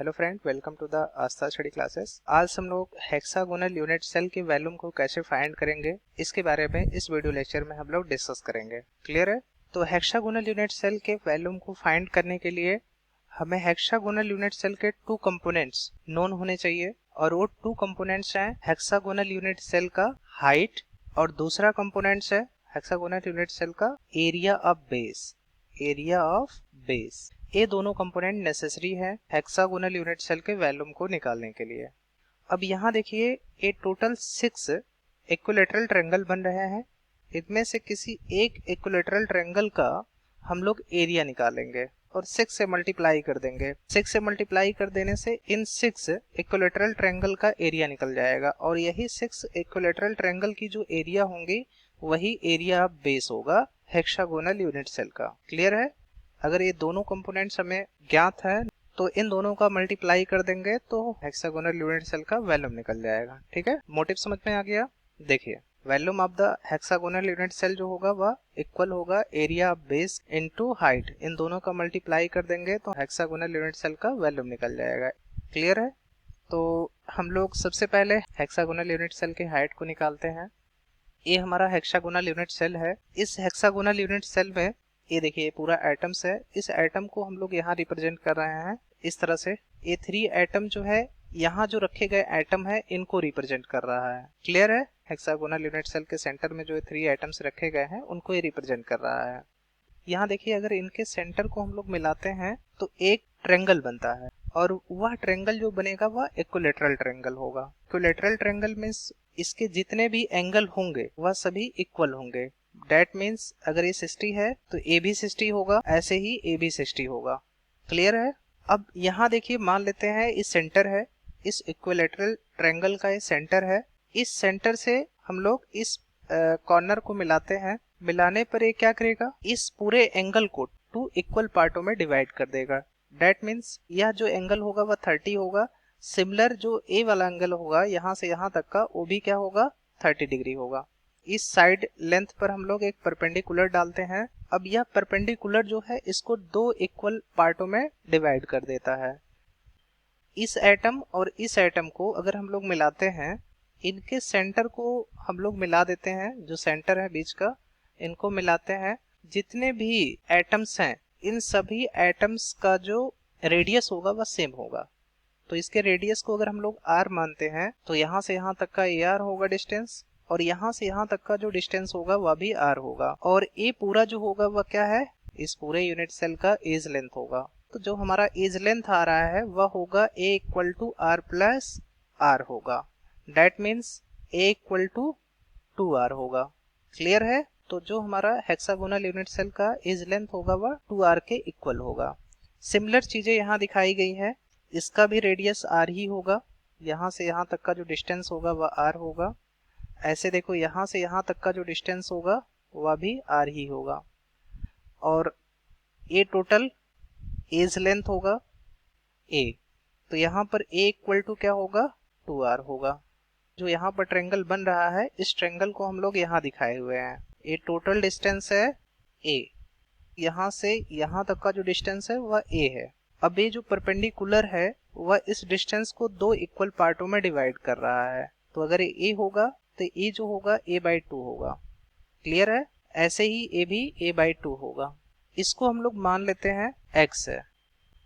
Hello friend, welcome to the Aastha study classes. आज हम लोग हेक्सागोनल यूनिट सेल के वॉल्यूम को कैसे फाइंड करेंगे इसके बारे में इस वीडियो लेक्चर में हम लोग डिस्कस करेंगे। क्लियर है? तो हेक्सागोनल यूनिट सेल के वॉल्यूम को फाइंड करने के लिए हमें हेक्सागोनल यूनिट सेल के टू कंपोनेंट्स नोन होने चाहिए, और वो टू कंपोनेंट्स हैं हेक्सागोनल यूनिट सेल का हाइट और दूसरा कंपोनेंट्स है हेक्सागोनल यूनिट सेल का area of base. Area of base, ये दोनों कंपोनेंट नेसेसरी है हेक्सागोनल यूनिट सेल के वॉल्यूम को निकालने के लिए। अब यहाँ देखिए, ये टोटल 6 इक्विलैटरल ट्रायंगल बन रहे हैं। इनमें से किसी एक इक्विलैटरल ट्रायंगल का हम लोग एरिया निकालेंगे और 6 से मल्टीप्लाई कर देंगे। 6 से मल्टीप्लाई कर देने से इन 6 इक्विलैटरल ट्रायंगल का एरिया निकल जाएगा, और यही 6 इक्विलैटरल ट्रायंगल की जो एरिया होंगी वही एरिया ऑफ बेस होगा हेक्सागोनल यूनिट सेल का। क्लियर है? अगर ये दोनों कंपोनेंट्स हमें ज्ञात है तो इन दोनों का मल्टीप्लाई कर देंगे तो हेक्सागोनल यूनिट सेल का वॉल्यूम निकल जाएगा। ठीक है, मोटिव समझ में आ गया। देखिए, volume of the hexagonal unit cell जो होगा वह इक्वल होगा area of base into height. इन दोनों का मल्टीप्लाई कर देंगे तो हेक्सागोनल यूनिट सेल का वॉल्यूम निकल जाएगा। क्लियर है? तो हम लोग सबसे पहले हेक्सागोनल यूनिट सेल की हाइट को निकालते हैं। ये हमारा हेक्सागोनल यूनिट सेल है। इस हेक्सागोनल यूनिट सेल में ये देखिए पूरा एटम्स है। इस एटम को हम लोग यहाँ रिप्रेजेंट कर रहे हैं इस तरह से। ये 3 एटम जो है यहाँ जो रखे गए एटम है इनको रिप्रेजेंट कर रहा है। क्लियर है? हेक्सागोनल यूनिट सेल के सेंटर में जो 3 एटम्स रखे गए हैं उनको ये रिप्रेजेंट कर रहा है। यहाँ देखिए, अगर इनके सेंटर को हम लोग मिलाते हैं तो एक ट्रायंगल बनता है, और वह ट्रायंगल जो बनेगा वह इक्विलैटरल ट्रायंगल होगा। इक्विलैटरल ट्रायंगल मींस इसके जितने भी एंगल होंगे वह सभी इक्वल होंगे। डेट मीन्स अगर ये 60 है तो ए भी 60 होगा, ऐसे ही ए भी 60 होगा। क्लियर है? अब यहाँ देखिए, मान लेते हैं इस सेंटर है, इस इक्विलैटरल ट्रायंगल का ये सेंटर है। इस सेंटर से हम लोग इस कॉर्नर को मिलाते हैं। मिलाने पर ये क्या करेगा, इस पूरे एंगल को 2 इक्वल पार्टों में डिवाइड कर देगा। डेट मीन्स यह जो एंगल होगा वह 30 होगा। सिमिलर जो ए वाला एंगल होगा यहाँ से यहाँ तक का, वो भी क्या होगा, 30 डिग्री होगा। इस साइड लेंथ पर हम लोग एक परपेंडिकुलर डालते हैं। अब यह परपेंडिकुलर जो है इसको 2 इक्वल पार्टों में डिवाइड कर देता है। इस एटम और इस एटम को अगर हम लोग मिलाते हैं, इनके सेंटर को हम लोग मिला देते हैं, जो सेंटर है बीच का, इनको मिलाते हैं। जितने भी एटम्स हैं इन सभी एटम्स का जो रेडियस होगा वह सेम होगा। तो इसके रेडियस को अगर हम लोग r मानते हैं तो यहाँ से यहाँ तक का ar होगा डिस्टेंस, और यहाँ से यहाँ तक का जो डिस्टेंस होगा वह भी r होगा, और ये पूरा जो होगा वह क्या है, इस पूरे यूनिट सेल का एज लेंथ होगा। तो जो हमारा एज लेंथ आ रहा है वह होगा a equal to r plus r होगा। That means a equal to 2r होगा। क्लियर है? तो जो हमारा हेक्सागोनल यूनिट सेल का एज लेंथ होगा वह 2r के इक्वल होगा। सिमिलर चीजें यहाँ दिखाई गई है। इसका भी रेडियस r ही होगा। यहाँ से यहाँ तक का जो डिस्टेंस होगा वह r होगा। ऐसे देखो, यहाँ से यहाँ तक का जो डिस्टेंस होगा वह भी r ही होगा, और ये टोटल एज लेंथ होगा a। तो यहाँ पर a इक्वल टू क्या होगा, 2r होगा। जो यहाँ पर ट्रायंगल बन रहा है, इस ट्रायंगल को हम लोग यहाँ दिखाए हुए हैं। ये टोटल डिस्टेंस है a, यहाँ से यहाँ तक का जो डिस्टेंस है वह a है। अब ये जो परपेंडिकुलर है वह इस डिस्टेंस को 2 इक्वल पार्टों में डिवाइड कर रहा है। तो अगर ये a होगा तो a जो होगा a/2 होगा। क्लियर है? ऐसे ही a भी a/2 होगा। इसको हम लोग मान लेते हैं x है।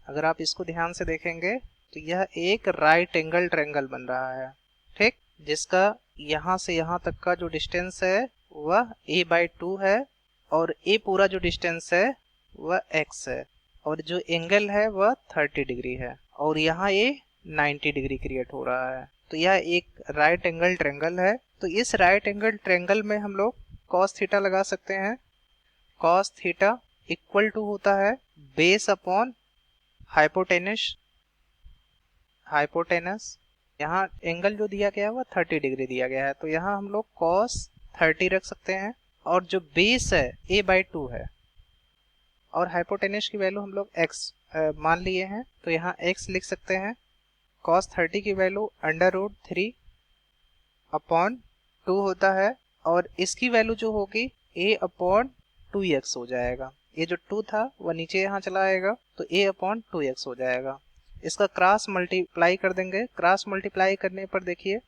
अगर आप इसको ध्यान से देखेंगे तो यह एक राइट एंगल ट्रायंगल बन रहा है, ठीक, जिसका यहाँ से यहाँ तक का जो डिस्टेंस है वह a/2 है, और a पूरा जो डिस्टेंस है वह x है, और जो एंगल है वह 30 डिग्री है, और यहाँ ये 90 डिग्री क्रिएट हो रहा है। तो यह एक राइट एंगल ट्रायंगल है। तो इस राइट एंगल ट्रायंगल में हम लोग cos थीटा लगा सकते हैं। cos थीटा इक्वल टू होता है बेस अपॉन हाइपोटेनस। यहाँ एंगल जो दिया गया है वह 30 डिग्री दिया गया है, तो यहाँ हम लोग cos 30 रख सकते हैं, और जो बेस है a/2 है, और हाइपोटेनस की वैल्यू हम लोग x मान लिए हैं, तो यहाँ x लिख सकते हैं। cos 30 की वैल्यू √3 अपॉन 2 होता है, और इसकी वैल्यू जो होगी a/2x हो जाएगा। ये जो 2 था वह नीचे यहाँ चला आएगा तो a/2x हो जाएगा। इसका क्रॉस मल्टीप्लाई कर देंगे। क्रॉस मल्टीप्लाई करने पर देखिए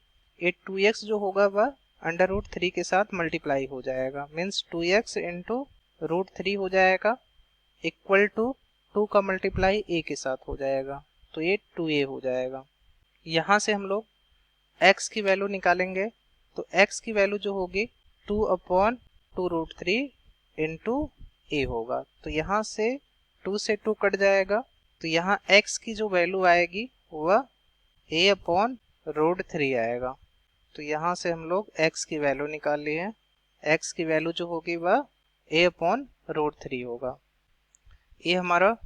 ये 2x जो होगा वह √3 के साथ मल्टीप्लाई हो जाएगा, मीन्स 2x इंटू √3 हो जाएगा, इक्वल टू 2 का मल्टीप्लाई a के साथ हो जाएगा, तो ये 2a हो जाएगा। यहाँ से हम लोग x की वैल्यू निकालेंगे, तो x की वैल्यू जो होगी 2/2√3 इंटू a होगा, तो यहाँ से 2 से 2 कट जाएगा, तो यहाँ x की जो वैल्यू आएगी वह a/√3 आएगा। तो यहाँ से हम लोग x की वैल्यू निकाल लिए हैं, x की वैल्यू जो होगी वह a/√3 होगा। ये हमारा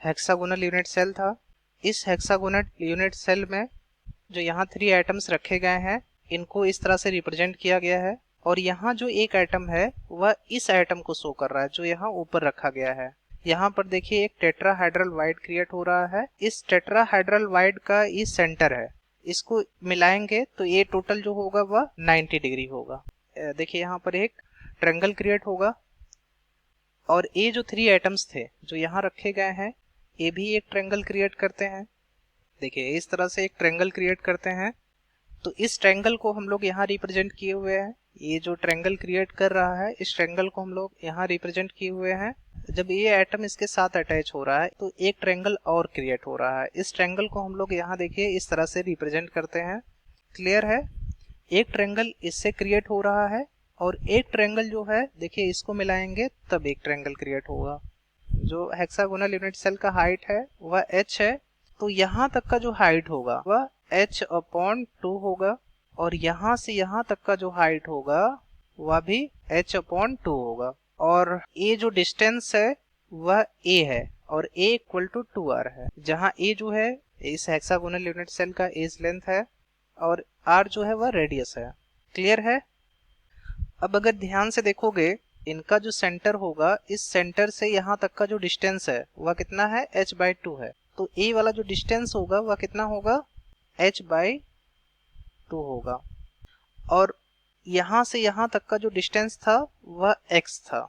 हेक्सागोनल यूनिट सेल था। इस हेक्सागोनल यूनिट सेल में जो यहाँ 3 एटम्स रखे गए हैं इनको इस तरह से रिप्रेजेंट किया गया है, और यहाँ जो एक एटम है वह इस एटम को शो कर रहा है जो यहाँ ऊपर रखा गया है। यहाँ पर देखिए एक टेट्राहाइड्रल वाइड क्रिएट हो रहा है, इस टेट्राहाइड्रल वाइड का ये सेंटर है, इसको मिलाएंगे तो ये टोटल जो होगा वह 90 डिग्री होगा। देखिए यहाँ पर एक ट्रायंगल क्रिएट होगा, और ये जो 3 एटम्स थे जो यहाँ रखे गए हैं ये भी एक ट्रायंगल क्रिएट करते हैं। देखिए इस तरह से एक ट्रायंगल क्रिएट करते हैं, तो इस ट्रायंगल को हम लोग यहाँ रिप्रेजेंट किए हुए हैं। ये जो ट्रायंगल क्रिएट कर रहा है इस ट्रायंगल को हम लोग यहाँ रिप्रेजेंट किए हुए हैं। जब ये एटम इसके साथ अटैच हो रहा है तो एक ट्रायंगल और क्रिएट हो रहा है, इस ट्रायंगल को हम लोग यहाँ देखिए इस तरह से रिप्रेजेंट करते हैं। क्लियर है? एक ट्रायंगल इससे क्रिएट हो रहा है और एक ट्रायंगल जो है देखिए इसको मिलाएंगे तब एक ट्रायंगल क्रिएट होगा। जो हेक्सागोनल यूनिट सेल का हाइट है वह h है, तो यहाँ तक का जो हाइट होगा वह h/2 होगा, और यहाँ से यहाँ तक का जो हाइट होगा वह भी h/2 होगा, और ये जो डिस्टेंस है वह a है और a इक्वल टू 2r है, जहाँ a जो है इस हेक्सागोनल यूनिट सेल का एज लेंथ है और r जो है वह रेडियस है। क्लियर है? अब अगर ध्यान से देखोगे इनका जो सेंटर होगा इस सेंटर से यहाँ तक का जो डिस्टेंस है वह कितना है h/2 है, तो a वाला जो डिस्टेंस होगा वह कितना होगा h/2 होगा, और यहाँ से यहाँ तक का जो डिस्टेंस था वह x था।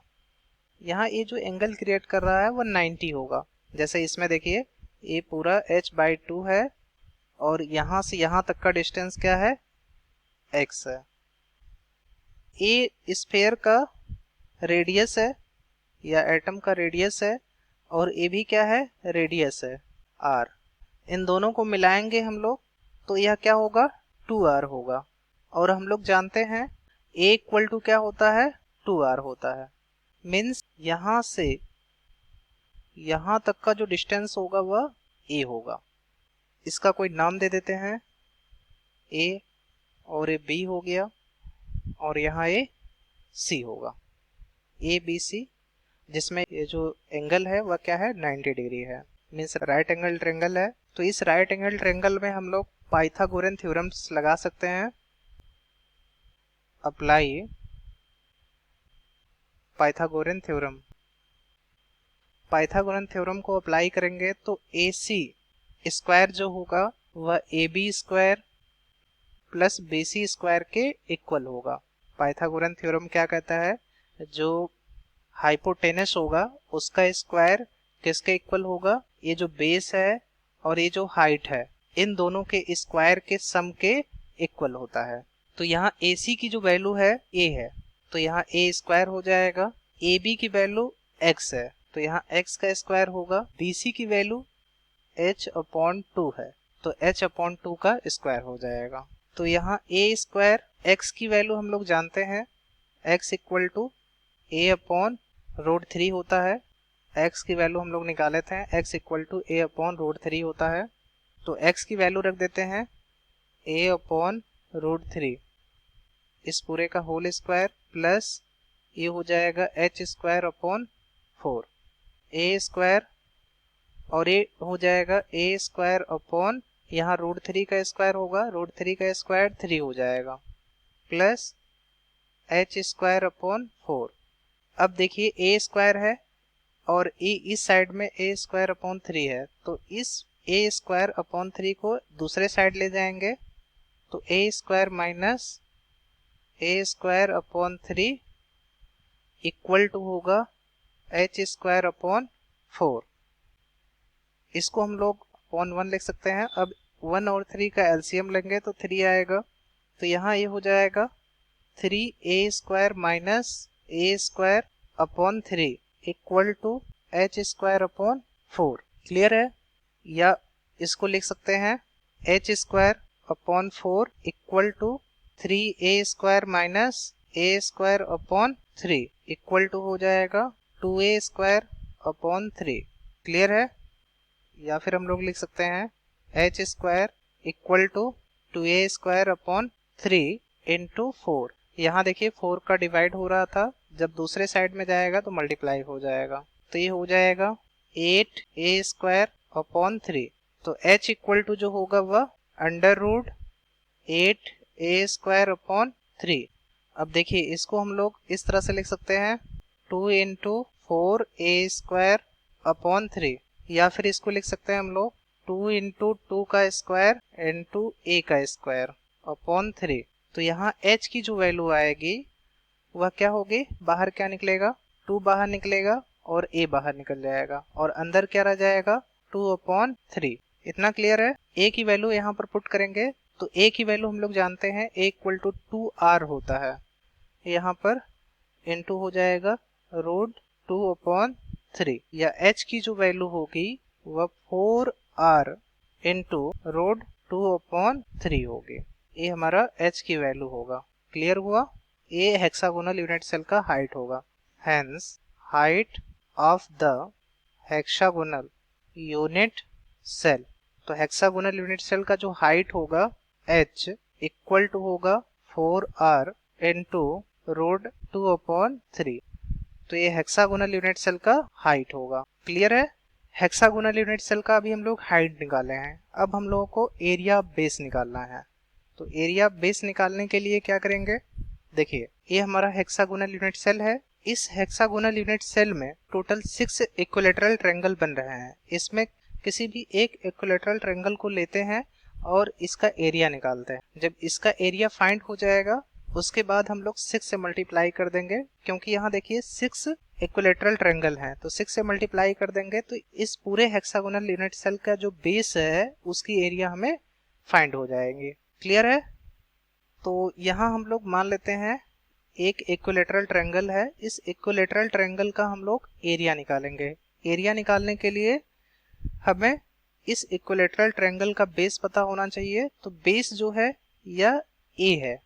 यहाँ ये जो एंगल क्रिएट कर रहा है वह 90 होगा। जैसे इसमें देखिए ये पूरा h/2 है और यहाँ से यहाँ तक का डिस्टेंस क्या है x है। ये स्फीयर का रेडियस है या एटम का रेडियस है, और ये भी क्या है रेडियस है r। इन दोनों को मिलाएंगे हम लोग तो यह क्या होगा 2r होगा, और हम लोग जानते हैं a इक्वल टू क्या होता है 2r होता है, मीन्स यहाँ से यहाँ तक का जो डिस्टेंस होगा वह a होगा। इसका कोई नाम दे देते हैं a, और ये b हो गया, और यहाँ ये c होगा, ए बी सी, जिसमें ये जो एंगल है वह क्या है 90 डिग्री है, मीन्स राइट एंगल ट्रायंगल है। तो इस राइट एंगल ट्रायंगल में हम लोग पाइथागोरन थ्योरम्स लगा सकते हैं। Apply Pythagorean theorem. Pythagorean theorem को अप्लाई करेंगे तो ए सी स्क्वायर जो होगा वह A B square plus B C square के इक्वल होगा। पाइथागोरन थ्योरम क्या कहता है, जो हाइपोटेनस होगा उसका स्क्वायर किसके इक्वल होगा, ये जो बेस है और ये जो हाइट है इन दोनों के स्क्वायर के सम के इक्वल होता है। तो यहाँ AC की जो वैल्यू है a है, तो यहाँ a स्क्वायर हो जाएगा। AB की वैल्यू x है, तो यहाँ x का स्क्वायर होगा। BC की वैल्यू h/2 है, तो h/2 का स्क्वायर हो जाएगा। तो यहाँ a स्क्वायर x की वैल्यू हम लोग जानते हैं, x इक्वल टू a/√3 होता है। x की वैल्यू हम लोग निकाले थे, x इक्वल टू a/√3 होता है, तो x की वैल्यू रख देते हैं a/√3 इस पूरे का होल स्क्वायर प्लस ये हो जाएगा h²/4 a स्क्वायर, और ये हो जाएगा a² यहाँ √3 का स्क्वायर होगा, √3 का स्क्वायर 3 हो जाएगा, प्लस h²/4। अब देखिए a स्क्वायर है और इस साइड में a²/3 है, तो इस a²/3 को दूसरे साइड ले जाएंगे, तो a² minus a²/3 equal to होगा h²/4। इसको हम लोग अपॉन 1 लिख सकते हैं। अब 1 और 3 का एलसीएम लेंगे तो 3 आएगा, तो यहाँ ये हो जाएगा 3a² minus a² upon 3 equal to h² upon 4। Clear है? या इसको लिख सकते हैं h² upon 4 equal to 3a² minus a² upon 3 equal to हो जाएगा 2a² अपॉन 3। क्लियर है? या फिर हम लोग लिख सकते हैं h² equal to 2a² upon 3 into 4। यहाँ देखिए 4 का डिवाइड हो रहा था, जब दूसरे साइड में जाएगा तो मल्टीप्लाई हो जाएगा, तो ये हो जाएगा 8a² अपॉन 3। तो h इक्वल टू जो होगा वह अंडर रूट 8a² अपॉन 3। अब देखिए इसको हम लोग इस तरह से लिख सकते हैं 2 इंटू 4a² अपॉन 3, या फिर इसको लिख सकते हैं हम लोग 2 इंटू 2 का स्क्वायर इंटू a का स्क्वायर अपॉन 3। तो यहाँ h की जो वैल्यू आएगी वह क्या होगी, बाहर क्या निकलेगा, 2 बाहर निकलेगा और a बाहर निकल जाएगा और अंदर क्या रह जाएगा 2 अपॉन 3। इतना क्लियर है? a की वैल्यू यहाँ पर पुट करेंगे तो a की वैल्यू हम लोग जानते हैं a इक्वल टू 2r होता है, यहाँ पर इंटू हो जाएगा रूट 2 अपॉन 3, या h की जो वैल्यू होगी वह 4r इंटू रूट 2 अपॉन 3 होगी। ये हमारा h की वैल्यू होगा। क्लियर हुआ? ये हेक्सागोनल यूनिट सेल का हाइट होगा। Hence height of the hexagonal unit cell, तो हेक्सागोनल यूनिट सेल का जो हाइट होगा h इक्वल टू होगा 4r इंटू रूट 2 अपॉन 3। तो ये हेक्सागोनल यूनिट सेल का हाइट होगा। क्लियर है? हेक्सागोनल यूनिट सेल का अभी हम लोग हाइट निकाले हैं, अब हम लोगों को एरिया बेस निकालना है। तो एरिया बेस निकालने के लिए क्या करेंगे, देखिए ये हमारा हेक्सागोनल यूनिट सेल है। इस हेक्सागोनल यूनिट सेल में टोटल 6 इक्विलेटरल ट्रायंगल बन रहे हैं। इसमें किसी भी एक इक्विलेटरल ट्रायंगल को लेते हैं और इसका एरिया निकालते हैं। जब इसका एरिया फाइंड हो जाएगा उसके बाद हम लोग 6 से मल्टीप्लाई कर देंगे, क्योंकि यहाँ देखिए 6 इक्विलेटरल ट्रायंगल हैं, तो 6 से मल्टीप्लाई कर देंगे तो इस पूरे हेक्सागोनल यूनिट सेल का जो बेस है उसकी एरिया हमें फाइंड हो जाएगी। क्लियर है? तो यहाँ हम लोग मान लेते हैं एक इक्विलेटरल ट्रायंगल है, इस इक्विलेटरल ट्रायंगल का हम लोग एरिया निकालेंगे। एरिया निकालने के लिए हमें इस इक्विलेटरल ट्रायंगल का बेस पता होना चाहिए। तो बेस जो है यह a है।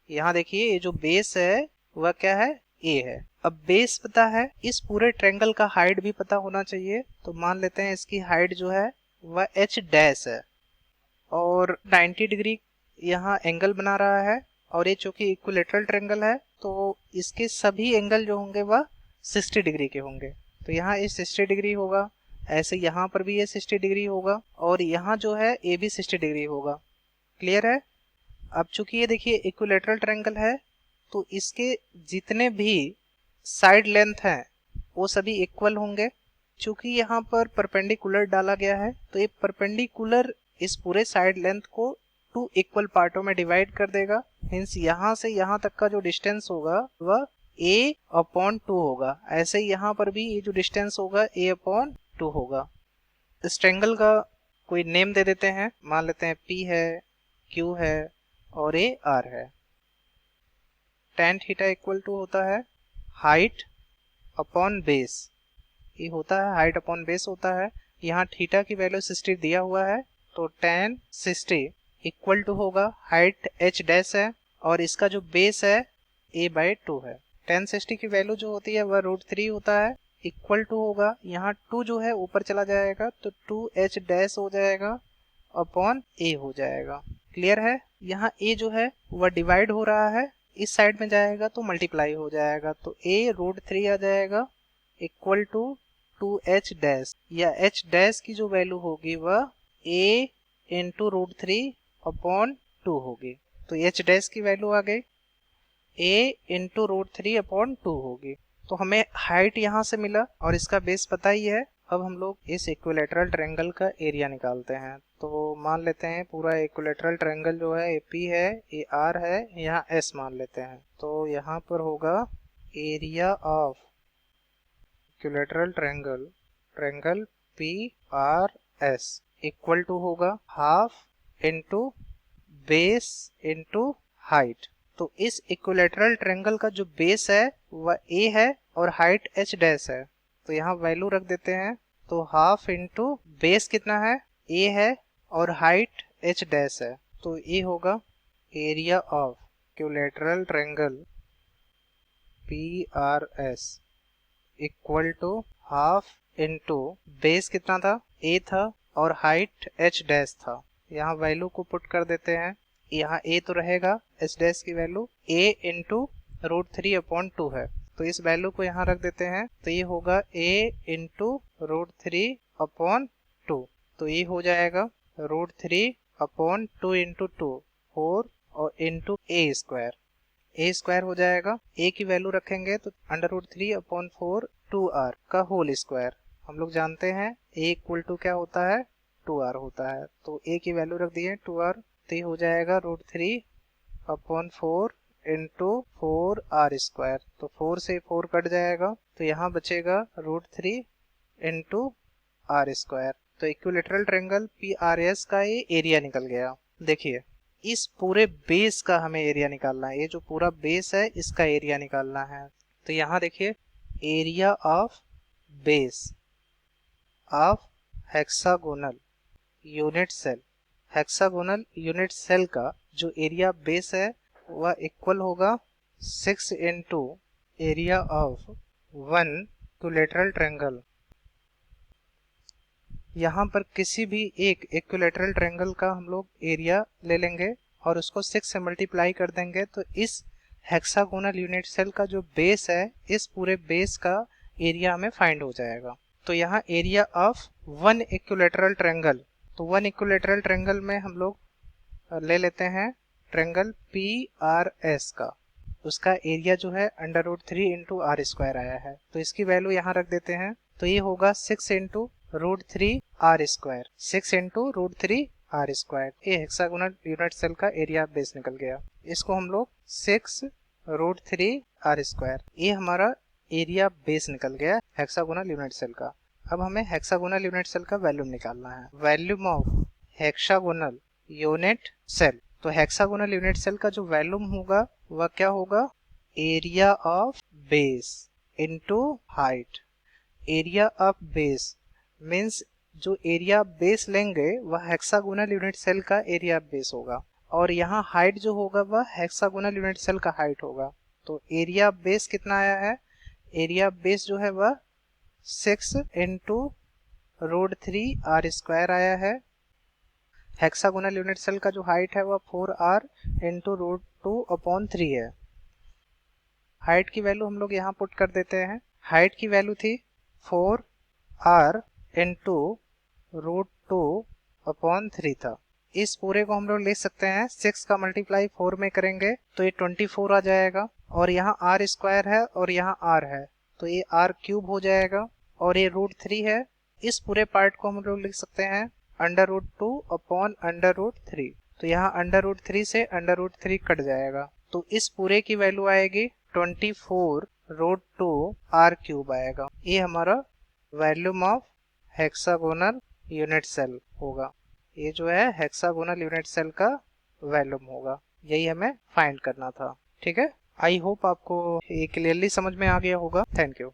यहाँ देखिए ये जो बेस है वह क्या है, a है। अब बेस पता है, इस पूरे ट्रायंगल का हाइट भी पता होना चाहिए। तो मान लेते हैं इसकी हाइट जो है वह h डैश है और 90 डिग्री यहाँ एंगल बना रहा है, और ये चूंकि इक्विलेटरल ट्रायंगल है तो इसके सभी एंगल जो होंगे वह 60 डिग्री के होंगे। तो यहाँ ये 60 डिग्री होगा, ऐसे यहाँ पर भी ये 60 डिग्री होगा और यहाँ जो है ये भी 60 डिग्री होगा। क्लियर है? अब चूंकि ये देखिए इक्विलेटरल ट्रायंगल है तो इसके जितने भी साइड लेंथ हैं वो सभी इक्वल होंगे। चूंकि यहाँ पर परपेंडिकुलर डाला गया है तो ये परपेंडिकुलर इस पूरे साइड लेंथ को 2 इक्वल पार्टों में डिवाइड कर देगा। हिंस यहाँ से यहाँ तक का जो डिस्टेंस होगा वह a अपॉन 2 होगा। ऐसे ही यहाँ पर भी ये जो डिस्टेंस होगा a अपॉन 2 होगा। इस ट्रायंगल का कोई नेम दे देते हैं, मान लेते हैं P है, Q है और A R है। tan थीटा इक्वल टू होता है हाइट अपॉन बेस, ये होता है हाइट अपॉन बेस होता है। यहाँ थीटा की वैल्यू 60 दिया हुआ है तो tan 60 इक्वल टू होगा हाइट h डैश है और इसका जो बेस है a/2 है। tan 60 की वैल्यू जो होती है वह √3 होता है, इक्वल टू होगा, यहाँ 2 जो है ऊपर चला जाएगा तो 2h डैश हो जाएगा अपॉन a हो जाएगा। क्लियर है? यहाँ a जो है वह डिवाइड हो रहा है, इस साइड में जाएगा तो मल्टीप्लाई हो जाएगा, तो a √3 आ जाएगा इक्वल टू 2h डैश, या h डैश की जो वैल्यू होगी वह a इंटू √3 अपॉन 2 होगी। तो h डैश की वैल्यू आ गई a इंटू √3 अपॉन 2 होगी। तो हमें हाइट यहाँ से मिला और इसका बेस पता ही है। अब हम लोग इस इक्विलेटरल ट्रायंगल का एरिया निकालते हैं। तो मान लेते हैं पूरा इक्विलेटरल ट्रायंगल जो है AP है, ये R है, यहाँ S मान लेते हैं। तो यहाँ पर होगा area of equilateral triangle, triangle PRS is equal to होगा half into base into height. तो इस इक्विलेटरल ट्रायंगल का जो बेस है वह ए है और हाइट एच डैश है, तो यहाँ वैल्यू रख देते हैं। तो हाफ इंटू बेस कितना है, ए है, और हाइट एच डैश है, तो ये होगा area of equilateral triangle P R S equal to half into base कितना था, ए था, और हाइट एच डैश था। यहाँ वैल्यू को पुट कर देते हैं। यहाँ ए तो रहेगा, एच डैश की वैल्यू ए इंटू √3/2 है, तो इस वैल्यू को यहाँ रख देते हैं। तो ये होगा ए इंटू √3/2, तो ये हो जाएगा √3/2 इंटू 2 4 और इंटू ए स्क्वायर हो जाएगा। ए की वैल्यू रखेंगे तो √3/4 2r का होल स्क्वायर। हम लोग जानते हैं ए इक्वल टू क्या होता है, 2r होता है, तो ए की वैल्यू रख दिए 2r, तो ये हो जाएगा √3/4 इंटू 4r²। तो 4 से 4 कट जाएगा, तो यहाँ बचेगा √3 इंटू r²। तो इक्विलेटरल ट्रायंगल PRS का ये एरिया निकल गया। देखिए इस पूरे बेस का हमें एरिया निकालना है, ये जो पूरा बेस है इसका एरिया निकालना है। तो यहाँ देखिए area of base of hexagonal unit cell, hexagonal unit cell का जो एरिया बेस है वह इक्वल होगा 6 into area of 1 equilateral triangle. यहाँ पर किसी भी एक इक्विलेटरल ट्रायंगल का हम लोग एरिया ले लेंगे और उसको 6 से मल्टीप्लाई कर देंगे, तो इस हेक्सागोनल यूनिट सेल का जो बेस है इस पूरे बेस का एरिया हमें फाइंड हो जाएगा। तो यहाँ एरिया ऑफ 1 इक्विलेटरल ट्रायंगल, तो 1 इक्विलेटरल ट्रायंगल में हम लोग ले लेते हैं ट्रायंगल PRS का, उसका एरिया जो है √3 इंटू r² आया है, तो इसकी वैल्यू यहाँ रख देते हैं। तो ये होगा 6 इंटू √3r², 6 इंटू √3r²। ये हेक्सागोनल यूनिट सेल का एरिया बेस निकल गया। इसको हम लोग 6 √3r², ये हमारा एरिया बेस निकल गया हेक्सागोनल यूनिट सेल का। अब हमें हेक्सागोनल यूनिट सेल का वैल्यूम निकालना है, volume of hexagonal unit cell. तो हेक्सागोनल यूनिट सेल का जो वैल्यूम होगा वह क्या होगा, area of base into height. Area of base means जो एरिया बेस लेंगे वह हेक्सागोनल यूनिट सेल का एरिया बेस होगा, और यहाँ हाइट जो होगा वह हेक्सागोनल यूनिट सेल का हाइट होगा। तो एरिया बेस कितना आया है, एरिया बेस जो है वह 6 इंटू √3r² आया है। हेक्सागोनल यूनिट सेल का जो हाइट है वह 4r इंटू √2/3 है। हाइट की वैल्यू हम लोग यहाँ पुट कर देते हैं। हाइट की वैल्यू थी 4r इंटू √2/3 था। इस पूरे को हम लोग ले सकते हैं 6 का मल्टीप्लाई 4 में करेंगे तो ये 24 आ जाएगा, और यहाँ r² है और यहाँ r है, तो ये r³ हो जाएगा, और ये √3 है। इस पूरे पार्ट को हम लोग लिख सकते हैं √2/√3, तो यहाँ √3 से √3 कट जाएगा, तो इस पूरे की वैल्यू आएगी 24√2r³ आएगा। ये हमारा volume of hexagonal unit cell होगा। ये जो है हेक्सागोनल यूनिट सेल का वैल्यूम होगा, यही हमें फाइंड करना था। ठीक है, आई होप आपको ये क्लियरली समझ में आ गया होगा। Thank you.